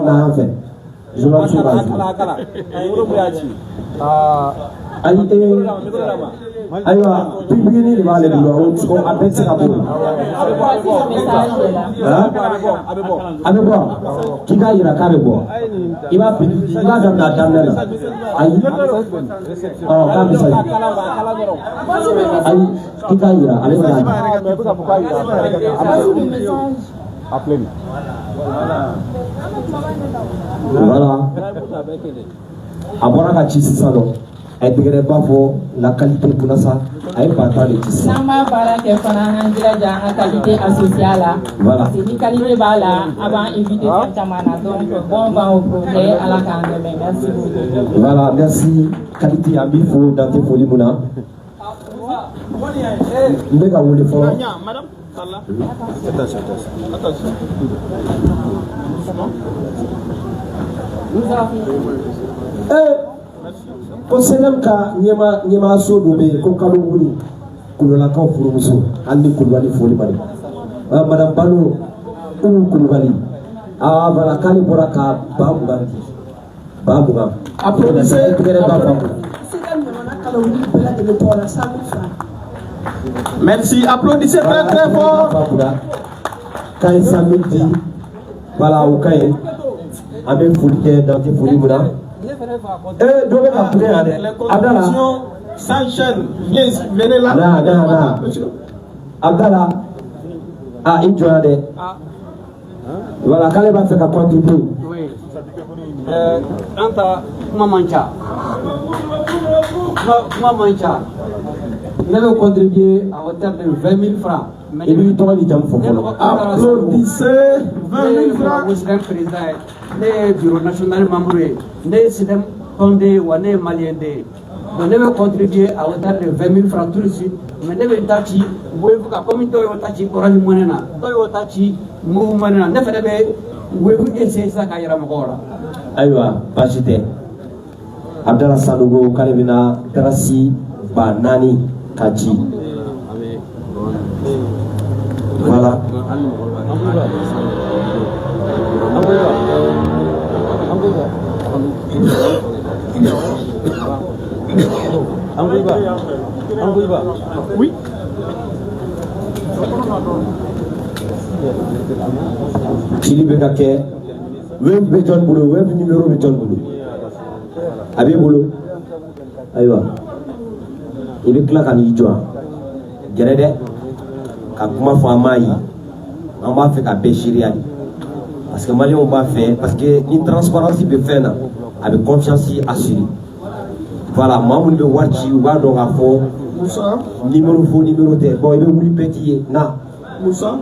na fait je m'en suis pas ayiwa pipigini de b'ale bolo a bɛɛ tɛ se ka bɔ a bɛ bɔ k'i k'a yira k'a bɛ bɔ i b'a daminɛ a daminɛ la ayi k'a bɛ sa ayi k'i k'a yira ale bɛ n'a voilà a bɔra ka ci sisan dɔ a ye tɛgɛrɛ b'a fɔ la qualité kunasa a ye bata de ci sisan n'an b'a baara kɛ fana an k'an jilaja an ka qualité associée a la parce que ni qualité b'a la a b'an éviter fɛn caman na donc bon vent au projet ala k'an dɛmɛ merci beaucoup voilà merci qualité an b'i fo dan tɛ foli mun na n bɛ ka wele fɔlɔ ko sɛnɛm ka ɲɛmaaso dɔ bɛ yen ko kalo wuli kulolakaw furumuso hali ni kulubali foli ma de madame Balo Umu Kulubali voilà k'ale bɔra ka ba mugan di ba mugan applaudissez tɛgɛrɛ ba ba merci applaudissez très très fort k'a ye 100 000 di voilà o ka ɲi an bɛ foli kɛ dan tɛ foli mun na dɔ bɛ ka kun yan dɛ Abdala s'enchaîne venez là Abdala i jɔra dɛ voilà k'ale b'a fɛ ka contribuer an ta kuma man ca ne bɛ contribuer à hauteur de 20 000 francs i b'i tɔgɔ ni jamu fɔ fɔlɔ applaudissez 20 000 francs président ne ye bureau national membre ye ne ye SIDEM tɔnden wa ne ye malien den ye donc ne bɛ contribuer à hauteur de 20 000 francs tout de suite mais ne bɛ n ta ci Wave kan comme dɔw y'o ta ci Orange Money na dɔw y'o ta ci Move Money na ne fɛnɛ bɛ Wave essayer sisan k'a yira mɔgɔw la ayiwa baasi tɛ Abdala Sanogo k'ale bɛna darasi ba 4 ka ci voilà Oui. Chili Bekake, web Beton Boulot, web numéro Beton Boulot. Abi Boulot. Aïwa. Il est clair qu'à Nidjoa. Gerede, qu'à comment faire maï. On va faire qu'à pêcher. Parce que Mali, on va faire, parce que une transparence peut faire, avec confiance assurée. Voilà, maman de Wachi, ou va donc à fond. Moussa. Numéro faux, numéro T. Bon, il veut vous petit. Na. Moussa.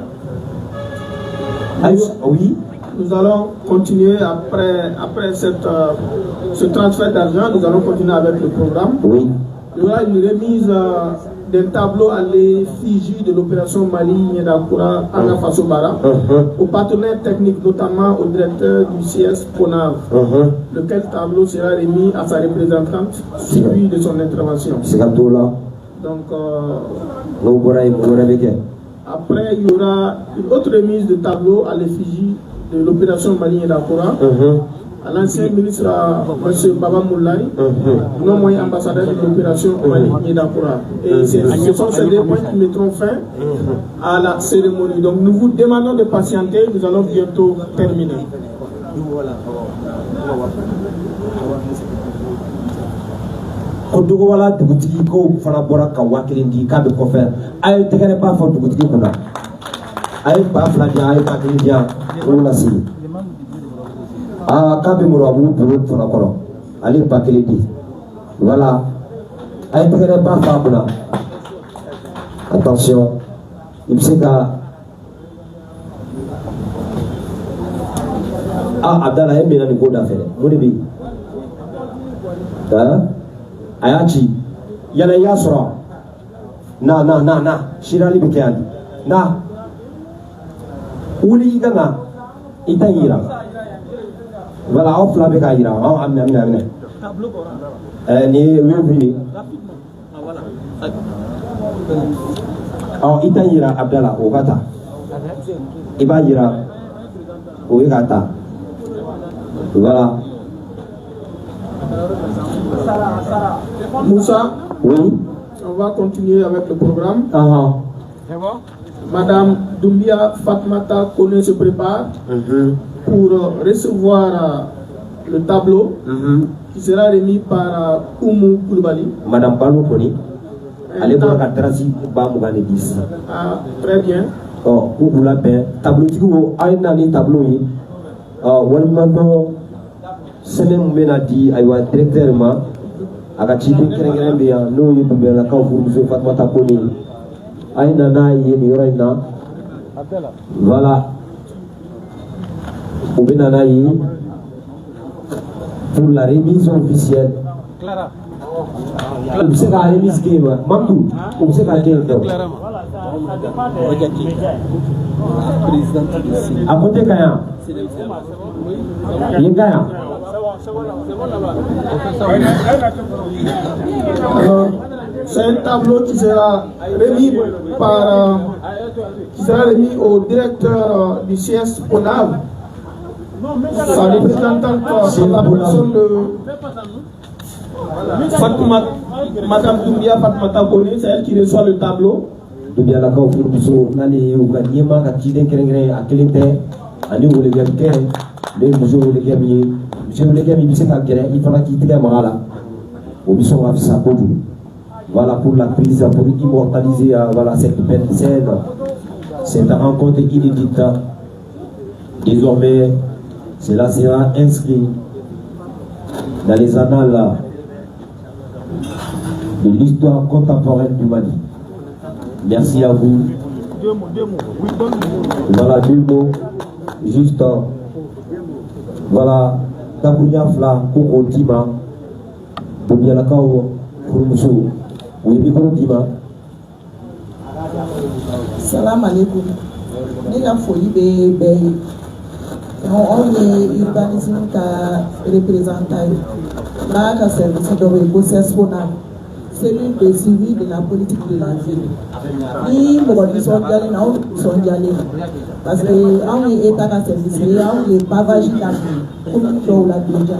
Oui. Nous allons continuer après ce transfert d'argent. Nous allons continuer avec le programme. Oui. Il y aura une remise d'un tableau à l'effigie de l'opération Mali Niedakura Anga Faso Bara aux partenaires techniques, notamment au directeur du CS PONAV, lequel tableau sera remis à sa représentante suivi de son intervention. C'est comme tout là. Donc, après, il y aura une autre remise de tableau à l'effigie de l'opération Mali Niedakura à l'ancien ministre M. Baba Moulay, non moyen ambassadeur de l'opération Mali Niedakura. Et ce sont ces deux points qui mettront fin à la cérémonie. Donc nous vous demandons de patienter, nous allons bientôt terminer. Kodogo wala dugutigi ko fana bɔra ka 1000 di k'a bɛ kɔfɛ a ye tɛgɛrɛ ba fɔ dugutigi kunna a ye ba 2 di a ye ba 1 di yan o la sigi k'a bɛ muru a b'u bolo fana kɔrɔ ale ye ba 1 di voilà a ye tɛgɛrɛ ba fɔ a kunna attention i bɛ se ka Abdallah ye mɛnna nin ko da fɛ dɛ mun de bɛ yen Ayachi, yala yasra. Na. Shirali bikyan. Na. Uli idanga. Ita ira. Wala off la beka ira. Amne. Ni wewi. Ita ira Abdallah ogata. Iba ira. Ogata. Voilà. Moussa, oui. On va continuer avec le programme. Madame Doumbia Fatmata Kone se prépare pour recevoir le tableau qui sera remis par Oumou Koulibaly. Madame Balou Kone, allez voir la trace Bamouane 10. Très bien. Pour la paix, tableau qui a un tableau. Semaine mena di aywa directeur ma aga ci bi kere be ya no yu be la kaw fu muso Fatmata Kone ay na na yi ni yoro na voilà ou bien na yi pour la remise officielle Clara on sait la remise qui va Mamdou on sait la game donc à côté kaya yengaya. Alors, c'est un tableau qui sera remis au directeur du CS PONAV, sa représentante, la personne de Madame Doumbia Fatmata Kone, c'est elle qui reçoit le tableau. Doumbia la kaw pour biso nani u ga nyema ka tiden kere a kelente ani wole gamke le muso wole gamie je voulais dire il fallait quitter Mala. Voilà pour la prise, pour immortaliser voilà, cette belle scène, cette rencontre inédite. Désormais, cela sera inscrit dans les annales de l'histoire contemporaine du Mali. Merci à vous. Voilà 2 mots, juste voilà. Tabunya fla ko tima Doumbia la kaw pour muso oui micro tima Salam alaikum ni la folie be on est urbanisme ka représentant là ka service de process PONAV cellule de suivi de la politique de la ville ni mo di sonjale na on sonjale parce que on est état ka service on est pavage la commune do la déjà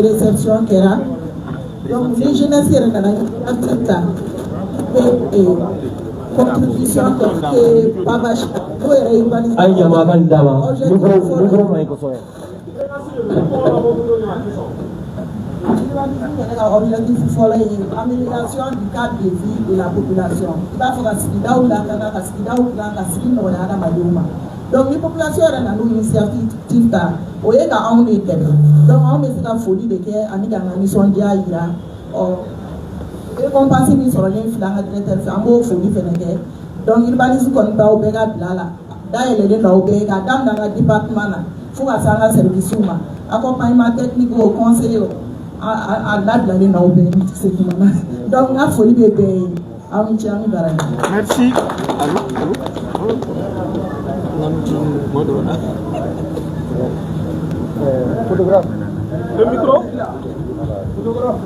réception kera Donc, les jeunesses, il y a une contribution que Babache doit urbanisme. Amélioration du cadre de vie de la population. Il va falloir donc les populations ont une initiative au lieu d'en donc on met cette folie de que on mission dia ira et qu'on passe une sur l'influence de en beau folie fait donc urbanisme qu'on va au béga là d'ailleurs les là au béga dans le département là faut à ça service humain accompagnement technique au conseiller à la de la au béga c'est tout donc la folie bébé merci. Photographe. Le micro. Photographe.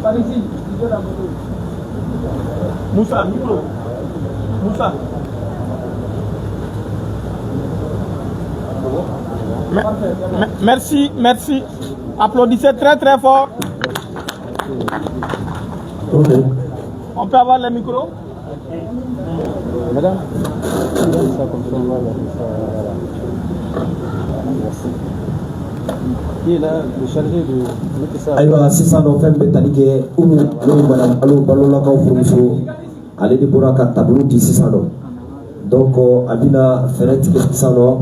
Par ici, Moussa, micro. Moussa. Merci, merci. Applaudissez très très fort. Okay. On peut avoir le micro? Madame. Qui est là, le chargé de... Aïwa, c'est ça, nos femmes bétaniques, ou nous, madame, allô, ballon la cao fournisso, allez de Boraka tableau d'ici ça, non. Donc, Abina Ferret, ça, non,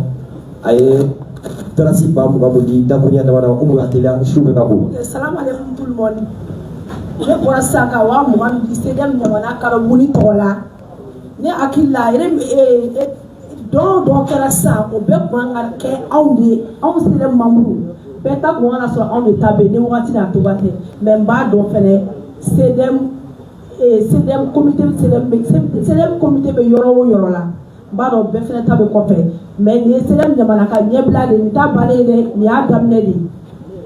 aïe, Terasi Bam, Gaboudi, Dabunia, Damana, Oumatela, Choubekabo. Salam alaikum tout le monde. Je vois ça, Kawa, moi, du stadium, Yamana, Karamouni, Tola. Ne Akila, donc, ça, au bec, on dit, on s'est les mamou. Peut-être qu'on a soit on est tabé, on va tirer à tout battre. Même pas donc, c'est dem comité, c'est dem comité de Yorola. Baro befene tabe kope mais ni selem jamana ka nyebla de ni tabale de ni adamne di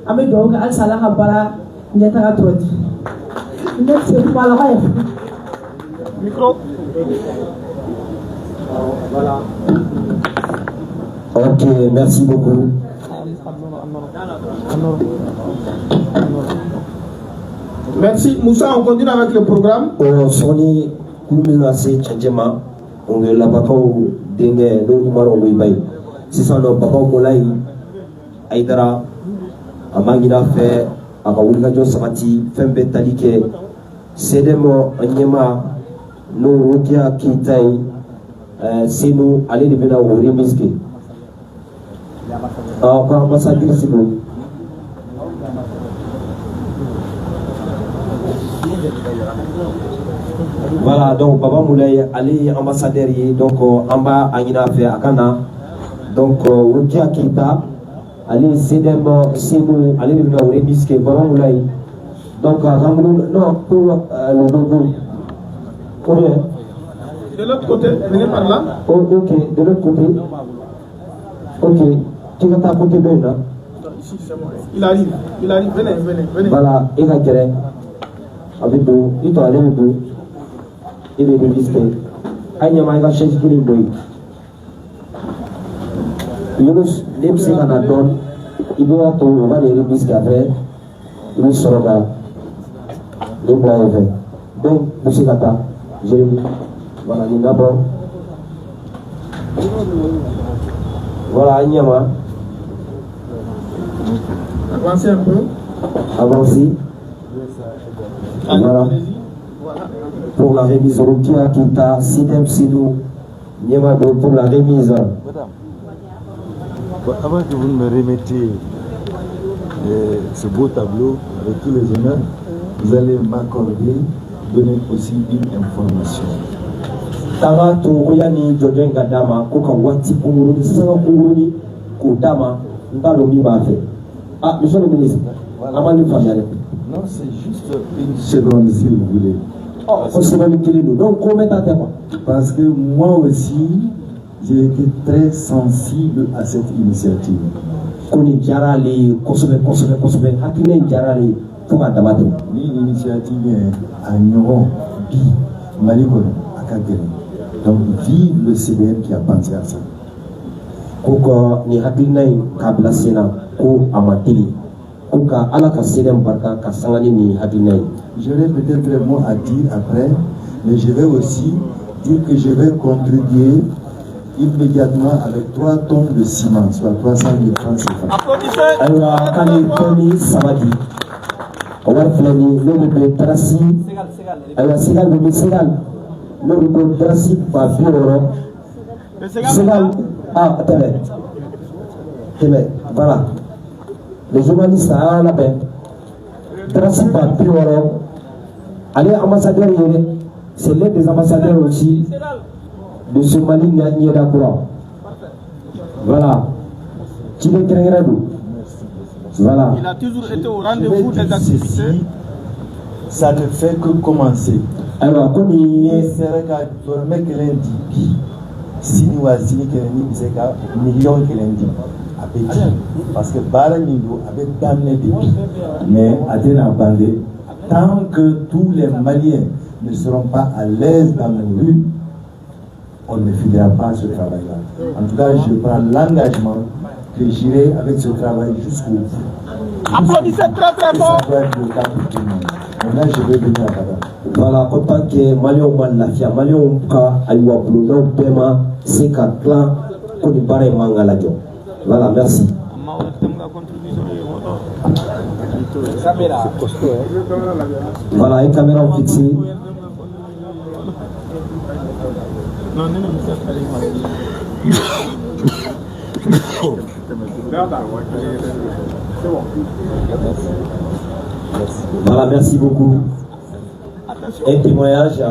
ame do ga al sala ka bara ndeta ka troti ne se pala ka micro. Voilà. Ok, merci beaucoup. Merci Moussa, on continue avec le programme. Soni Koumina se Tchadjema. On est là-bas où Dengue, nous marons au Ibaï. C'est ça, nos papas au Moulaï, Aïdara, Amangina fait, Akawulga Josapati, Fembe Talike, Sedemo, Anyema, nous Rokia Kintai, c'est nous, allez devenir au Remiski. Encore ambassadeur, c'est nous. Voilà, donc Baba Moulay, Ali ambassadeur, donc Amba Agina fait Akana, donc Rukia Kita, Ali Sedem, Sinou, Ali devenir au Remiske, Baba Moulay. Donc Ramon, non, pour le logo. Combien? De l'autre côté, venez par là. Oh, ok, de l'autre côté. Ok, tu vas t'apporter bien là. Ici, c'est moi. Il arrive, venez. Voilà, il va gérer. Avec vous, il doit aller avec vous. Il est revisé. Il y a un chef qui est boy. Yunus, les psy qu'on a donné, il doit tout, on va les reviser après. Il sera là. Le bois est vert. Donc, monsieur Gata, Jérémy, voilà, il y a d'abord. Voilà, il y a moi. Avancez un peu. Avancez. Voilà. Pour la remise Rukia Kita, Sidem Sidou, Niemado pour la remise. Madame, avant que vous me remettiez ce beau tableau avec tous les honneurs, vous allez m'accorder, donner aussi une information. Tara Togoyani Jojen Gadama, Koka Wati Kunguruni, Sanga Kunguruni, Kodama, Ndalomi Bafe. Ah, monsieur le ministre, Amani Famiale. Non, c'est juste une seconde si vous voulez. Donc, combien de temps? Parce que moi aussi, j'ai été très sensible à cette initiative. koni jarali kosube hakine jarali fuka damate ni initiative a ñogo bi Mali kono akagere. Donc vive le CDM qui a pensé à ça. Koko ni hakilnai kabla sena ko amatili koka ala ka CDM barka ka sangani ni hakilnai. J'aurais peut-être un mot à dire après, mais je vais aussi dire que je vais contribuer immédiatement avec 3 tonnes de ciment, soit 300 000 francs CFA. Alors, Kani Sabadi, Awar Flani, le Trasi, alors Segal, le Segal, le Trasi, pas Fioro, Segal, ah, attendez, voilà. Les journalistes à la paix, Trasi, pas Fioro, allez, ambassadeur, c'est l'un des ambassadeurs aussi de ce Mali Nieda Koura. Voilà. Voilà. Il a toujours été au rendez-vous des activités. Ça ne fait que commencer. Alors, comme il est. C'est vrai que le mec qui l'a dit, Sini wa Sini qui l'a dit, c'est qu'un million qui l'a dit. Parce que Bara Nindo avait damné des vies. Mais Adena Bandé, tant que tous les Maliens ne seront pas à l'aise dans nos rues, on ne finira pas ce travail-là. En tout cas, je prends l'engagement que j'irai avec ce travail jusqu'au bout. Applaudissez très fort. Ça doit être le cas pour tout le monde. Maintenant, je vais venir à Baba. Voilà, autant que Malion Malafia, Malion Ka, Aïwa Blouno, Pema, Seka Clan, Kodibare Mangaladio. Voilà, merci. Voilà, une caméra fixée. Voilà, merci beaucoup. Un témoignage,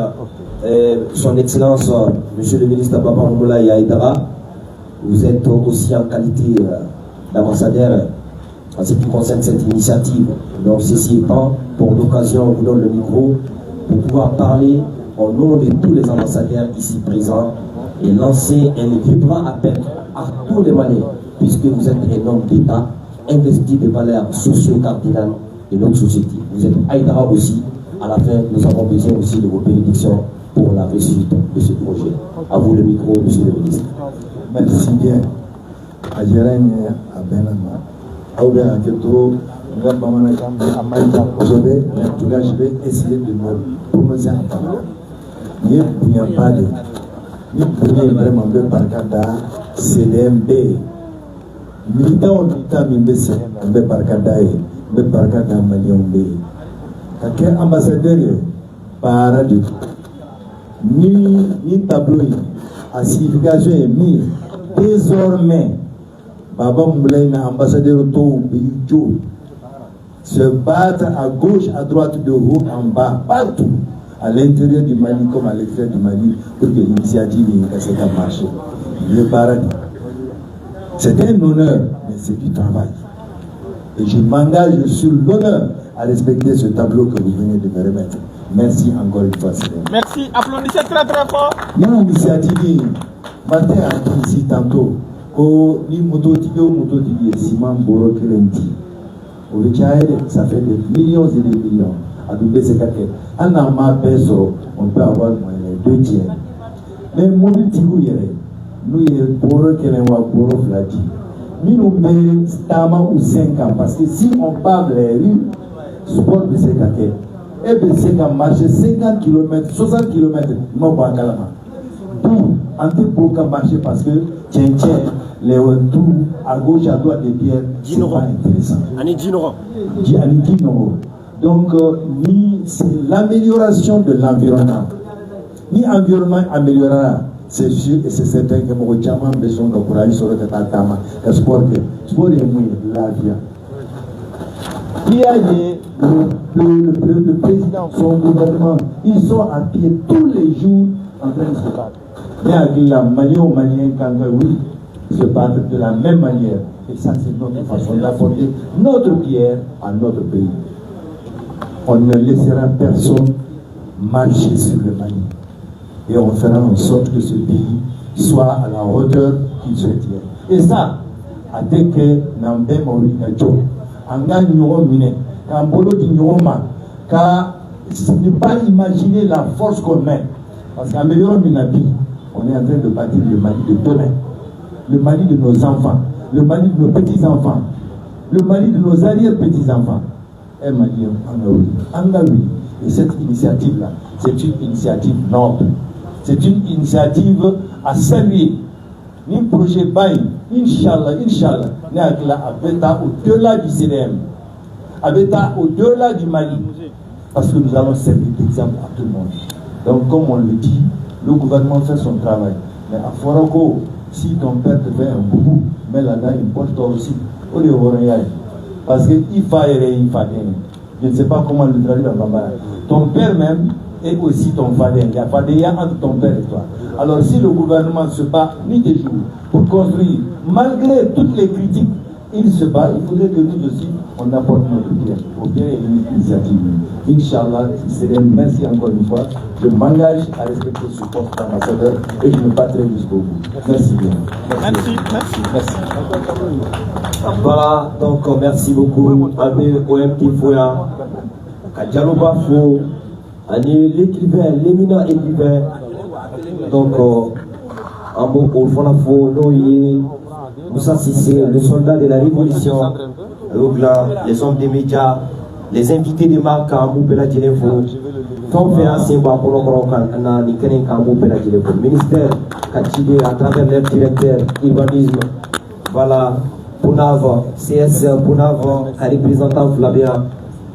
son Excellence, Monsieur le ministre Baba Moulaye Aïdara, vous êtes aussi en qualité d'ambassadeur en ce qui concerne cette initiative. Donc, ceci étant, pour l'occasion, on vous donne le micro pour pouvoir parler au nom de tous les ambassadeurs ici présents et lancer un vibrant appel à tous les Maliens, puisque vous êtes un homme d'État investi de valeurs socio-cardinales de notre société. Vous êtes Aïdara aussi. À la fin, nous avons besoin aussi de vos bénédictions pour la réussite de ce projet. À vous le micro, Monsieur le ministre. Merci bien. Ajeren Abenama. Aouben Aketo, Ngabamana Kambe, Amaïta Kosobe, mais en tout cas, je vais essayer de me prononcer en parlant. Il n'y a pas de. Il n'y a vraiment pas de CDMB. Militant, MB Barkadae, MB Barkada Maliombe. Quelqu'un ambassadeur, par de ni tableau, à signification est mis. Désormais, Baba Moulaye, ambassadeur Tou Bidjo, se battre à gauche, à droite, de haut, en bas, partout, à l'intérieur du Mali comme à l'extérieur du Mali, pour que l'initiative ait marché. Le paradis. C'est un honneur, mais c'est du travail. Et je m'engage sur l'honneur à respecter ce tableau que vous venez de me remettre. Merci encore une fois. Merci, applaudissez très fort. Mon initiative, matin à ici tantôt, ni moto tibi et ciment boro kelenti. Au Tchad, ça fait des millions et des millions. À double ces quatre. En arma peso, on peut avoir les 2 tiers. Mais mon tibu yere, nous y boro kelenwa boro flati. Nous mettons stama ou 5 ans parce que si on parle les rues, sport de ces quatre. Et bien, c'est qu'à marcher 50 km, 60 km, non pas à Kalama. D'où, en tout pour qu'à marcher parce que, tiens, les tout à gauche, à droite des pierres, c'est pas intéressant. Ani Djinoro. Donc, c'est l'amélioration de l'environnement. Ni environnement améliorera, c'est sûr et c'est certain que mon diamant besoin de courage sur le Tatama. Le sport est mouillé, la vie. Le président, son gouvernement, ils sont à pied tous les jours en train de se battre. Mais avec la Malien, oui, se battre de la même manière. Et ça, c'est notre façon d'apporter notre pierre à notre pays. On ne laissera personne marcher sur le Mali. Et on fera en sorte que ce pays soit à la hauteur qu'il souhaite. Et ça, adeke nambe mori na jo anga nyoro mine ka mbolo di nyoma ka ne pas imaginer la force qu'on a parce qu'en meilleur minabi on est en train de bâtir le Mali de demain, le Mali de nos enfants, le Mali de nos petits-enfants, le Mali de nos arrière-petits-enfants. Un Mali en Angaoui. Et cette initiative-là, c'est une initiative noble. C'est une initiative à saluer. Ni projet bail, Inch'Allah, ni Abeta au-delà du CDM, Abeta au-delà du Mali. Parce que nous allons servir d'exemple à tout le monde. Donc, comme on le dit, le gouvernement fait son travail. Mais à Foroko, si ton père te fait un boubou, mais là-dedans, il porte toi aussi. Parce qu'il fallait. Je ne sais pas comment le traduire en Bambara. Ton père même est aussi ton fadé. Il y a fadéya entre ton père et toi. Alors, si le gouvernement se bat nuit et jour pour construire, malgré toutes les critiques, il se bat, il faudrait que nous aussi, on apporte notre pierre pour bien éliminer l'initiative. Inch'Allah, merci encore une fois. Je m'engage à respecter ce poste d'ambassadeur et je me battrai jusqu'au bout. Merci bien. Merci. Voilà, donc merci beaucoup. Abe OMT Foya, Kadjaloba Fo, l'écrivain, l'éminent écrivain. Donc, Ambo Olfonafo, Noye, Moussa Sissé, le soldat de la révolution, les hommes des médias, les invités de marque à Moubela Djelefo, conférence ministère Kachide à travers leur directeur urbanisme, voilà, Pounav, CS Pounav, représentant Flavia,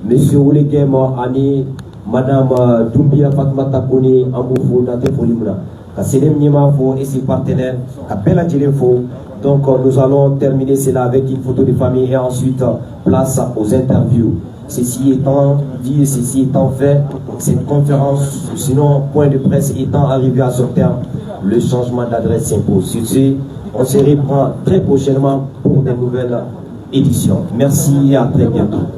monsieur Oulegem, Ani, madame Doumbia Fatmata Koni, Amboufou, Nate Folimna, Kasselem Nimafo et ses partenaires, Kapela Djelefo. Donc nous allons terminer cela avec une photo de famille et ensuite place aux interviews. Ceci étant dit, ceci étant fait, cette conférence, sinon point de presse étant arrivé à son terme, le changement d'adresse s'impose. Sur ce, on se reprend très prochainement pour de nouvelles éditions. Merci et à très bientôt.